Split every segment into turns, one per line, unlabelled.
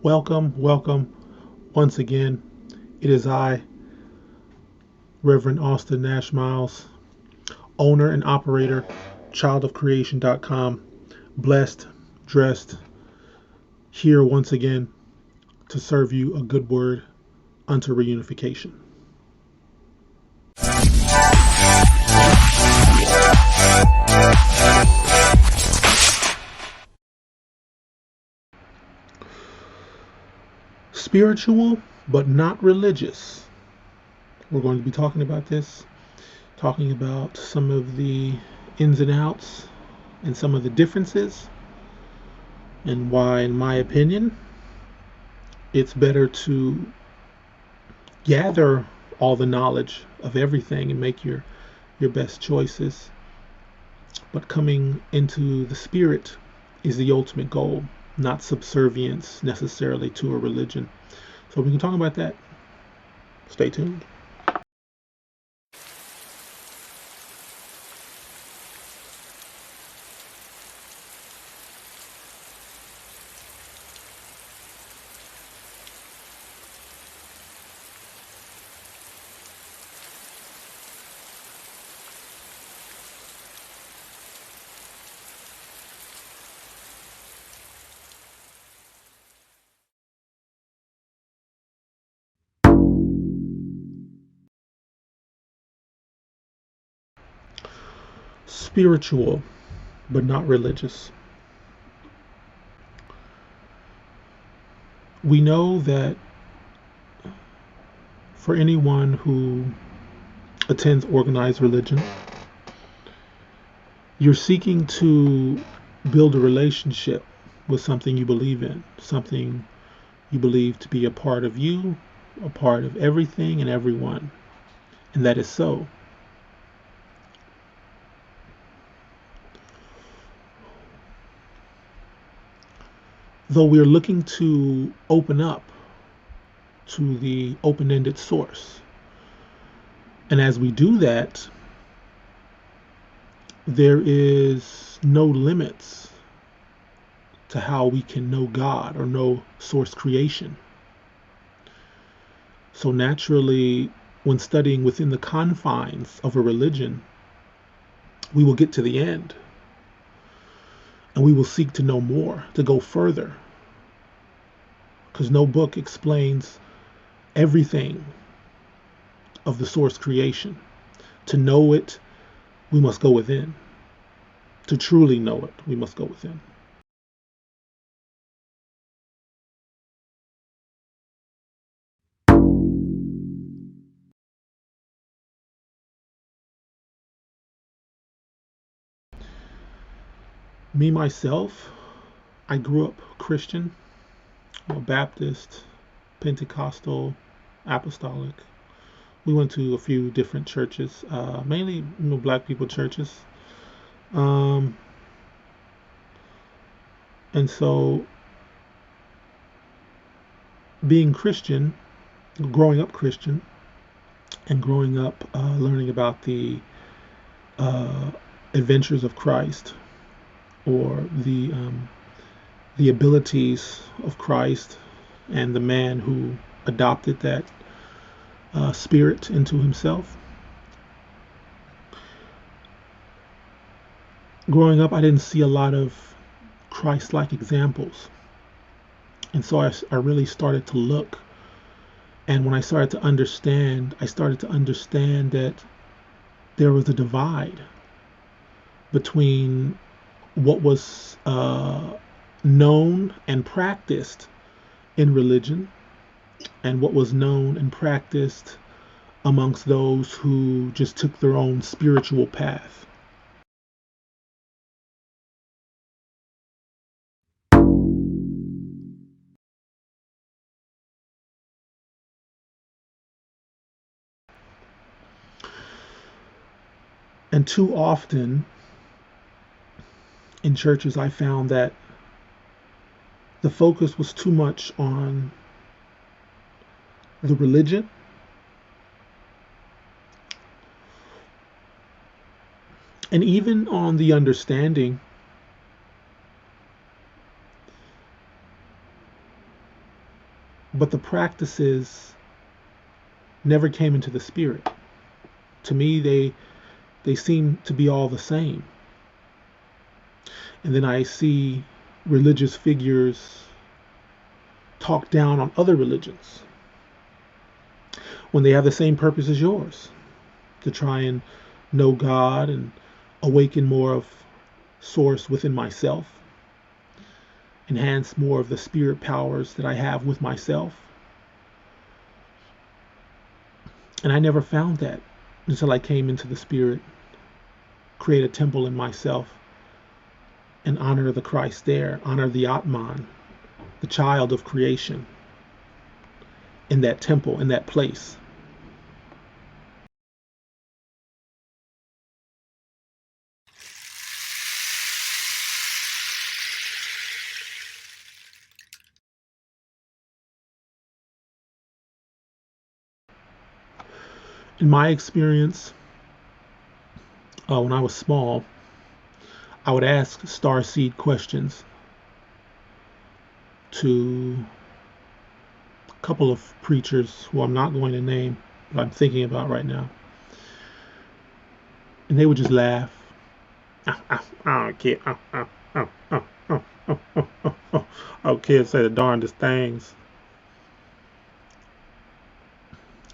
Welcome once again. It is I, Reverend Austin Nash Miles, owner and operator, childofcreation.com, blessed, dressed, here once again to serve you a good word unto reunification. Spiritual, but not religious. We're going to be talking about this, talking about some of the ins and outs and some of the differences, and why, in my opinion, it's better to gather all the knowledge of everything and make your best choices. But coming into the spirit is the ultimate goal, not subservience necessarily to a religion. So we can talk about that. Stay tuned. Spiritual, but not religious. We know that for anyone who attends organized religion, you're seeking to build a relationship with something you believe in, something you believe to be a part of you, a part of everything and everyone. And that is so. Though we're looking to open up to the open-ended source. And as we do that, there is no limits to how we can know God or know source creation. So naturally, when studying within the confines of a religion, we will get to the end and we will seek to know more, to go further. Because no book explains everything of the source creation. To know it, we must go within. To truly know it, we must go within. Me, myself, I grew up Christian, Baptist, Pentecostal, Apostolic. We went to a few different churches, mainly black people churches. Um, and so, being Christian, growing up Christian, and growing up learning about the uh, adventures of Christ, or the abilities of Christ, and the man who adopted that spirit into himself. Growing up, I didn't see a lot of Christ-like examples, and so I really started to look. And when I started to understand, I started to understand that there was a divide between what was known and practiced in religion and what was known and practiced amongst those who just took their own spiritual path. And too often in churches, I found that the focus was too much on the religion and even on the understanding but the practices never came into the spirit. To me, they seem to be all the same. And then I see religious figures talk down on other religions when they have the same purpose as yours, to try and know God and awaken more of source within myself, enhance more of the spirit powers that I have with myself. And I never found that until I came into the spirit, create a temple in myself, and honor the Christ there, honor the Atman, the child of creation, in that temple, in that place. In my experience, when I was small, I would ask starseed questions to a couple of preachers who I'm not going to name, but I'm thinking about right now. And they would just laugh. Oh, kid. Oh, kids say the darndest things.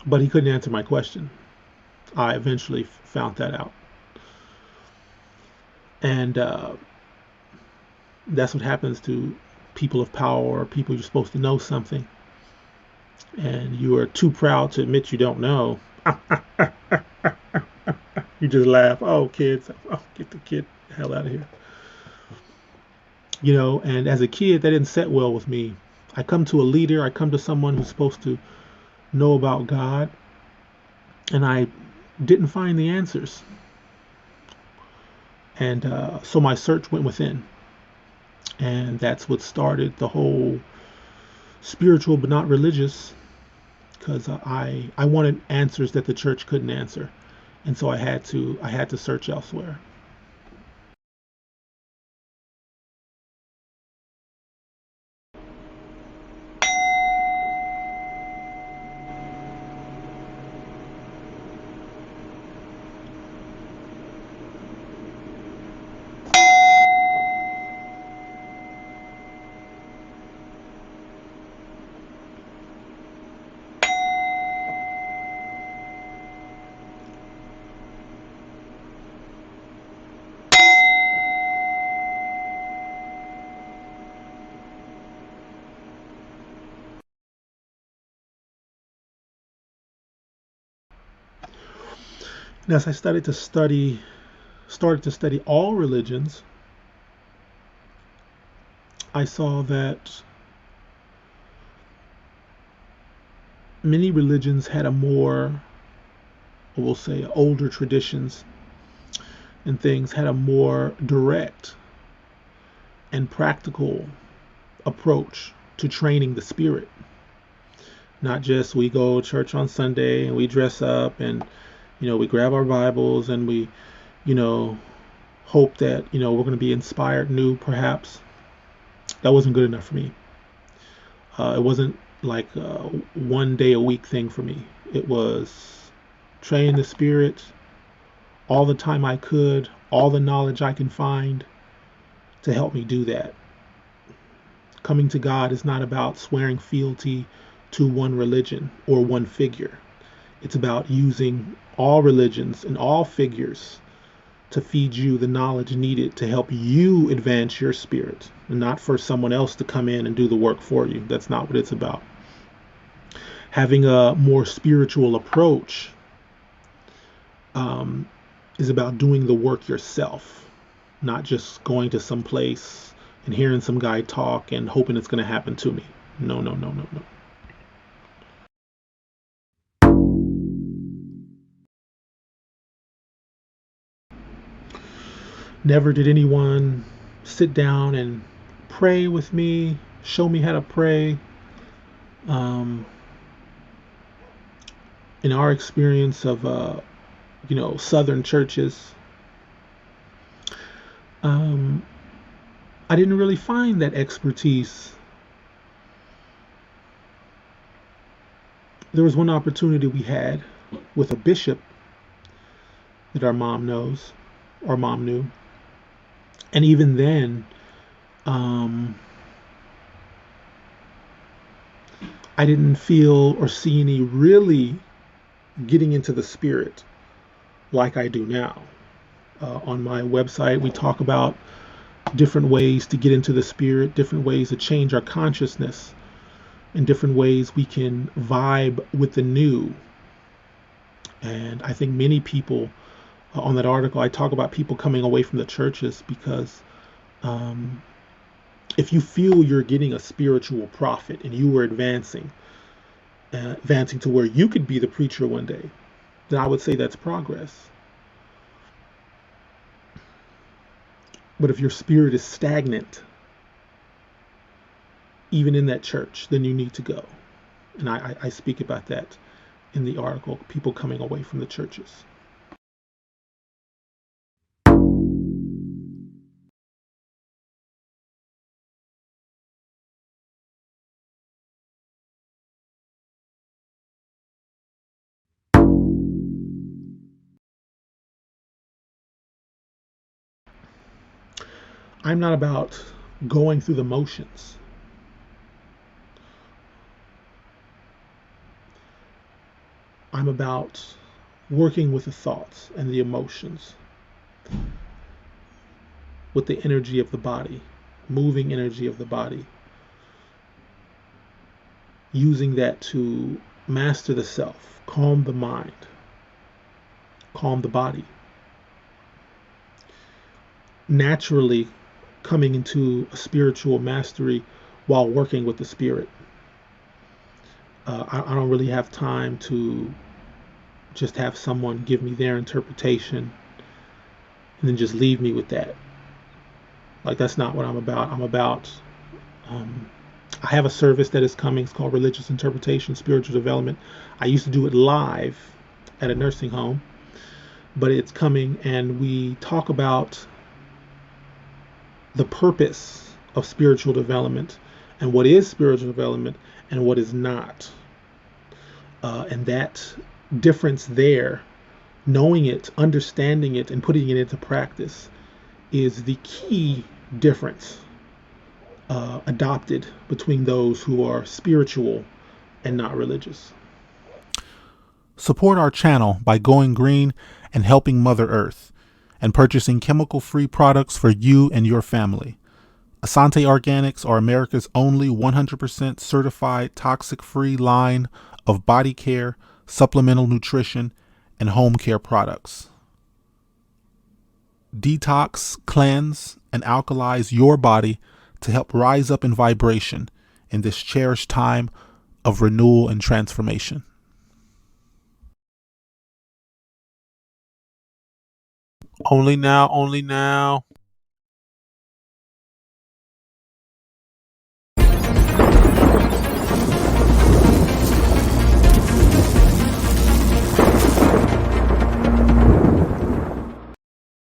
But he couldn't answer my question. I eventually found that out. And that's what happens to people of power or people you're supposed to know something. And you are too proud to admit you don't know. You just laugh. Oh, kids. Oh, get the kid the hell out of here. You know, and as a kid, that didn't set well with me. I come to a leader, I come to someone who's supposed to know about God, and I didn't find the answers. And so my search went within. And that's what started the whole spiritual but not religious, because I wanted answers that the church couldn't answer. And so I had to search elsewhere. And as I started to study all religions, I saw that many religions had a more, we'll say, older traditions and things had a more direct and practical approach to training the spirit. Not just we go to church on Sunday and we dress up and, you know, we grab our Bibles and we, you know, hope that, you know, we're going to be inspired new, perhaps. That wasn't good enough for me. It wasn't like a 1 day a week thing for me. It was train the spirit all the time I could, all the knowledge I can find to help me do that. Coming to God is not about swearing fealty to one religion or one figure. It's about using all religions and all figures to feed you the knowledge needed to help you advance your spirit, and not for someone else to come in and do the work for you. That's not what it's about. Having a more spiritual approach is about doing the work yourself, not just going to some place and hearing some guy talk and hoping it's going to happen to me. No, no, no, no, no. Never did anyone sit down and pray with me, show me how to pray. Um, in our experience of, Southern churches, um, I didn't really find that expertise There was one opportunity we had with a bishop that our mom knew, and even then, um, I didn't feel or see any really getting into the spirit like I do now. On my website, we talk about different ways to get into the spirit, different ways to change our consciousness, and different ways we can vibe with the new. And I think many people on that article, I talk about people coming away from the churches because um, if you feel you're getting a spiritual profit and you were advancing to where you could be the preacher one day, then I would say that's progress. But if your spirit is stagnant, even in that church, then you need to go. And I speak about that in the article, people coming away from the churches. I'm not about going through the motions. I'm about working with the thoughts and the emotions, with the energy of the body, moving energy of the body, using that to master the self, calm the mind, calm the body. Naturally coming into a spiritual mastery while working with the spirit. I don't really have time to just have someone give me their interpretation and then just leave me with that. Like, that's not what I'm about. Um, I have a service that is coming. It's called Religious Interpretation, Spiritual Development. I used to do it live at a nursing home, but it's coming, and we talk about the purpose of spiritual development and what is spiritual development and what is not. And that difference there, knowing it, understanding it, and putting it into practice is the key difference adopted between those who are spiritual and not religious.
Support our channel by going green and helping Mother Earth, and purchasing chemical-free products for you and your family. Asante Organics are America's only 100% certified toxic-free line of body care, supplemental nutrition, and home care products. Detox, cleanse, and alkalize your body to help rise up in vibration in this cherished time of renewal and transformation. Only now, only now.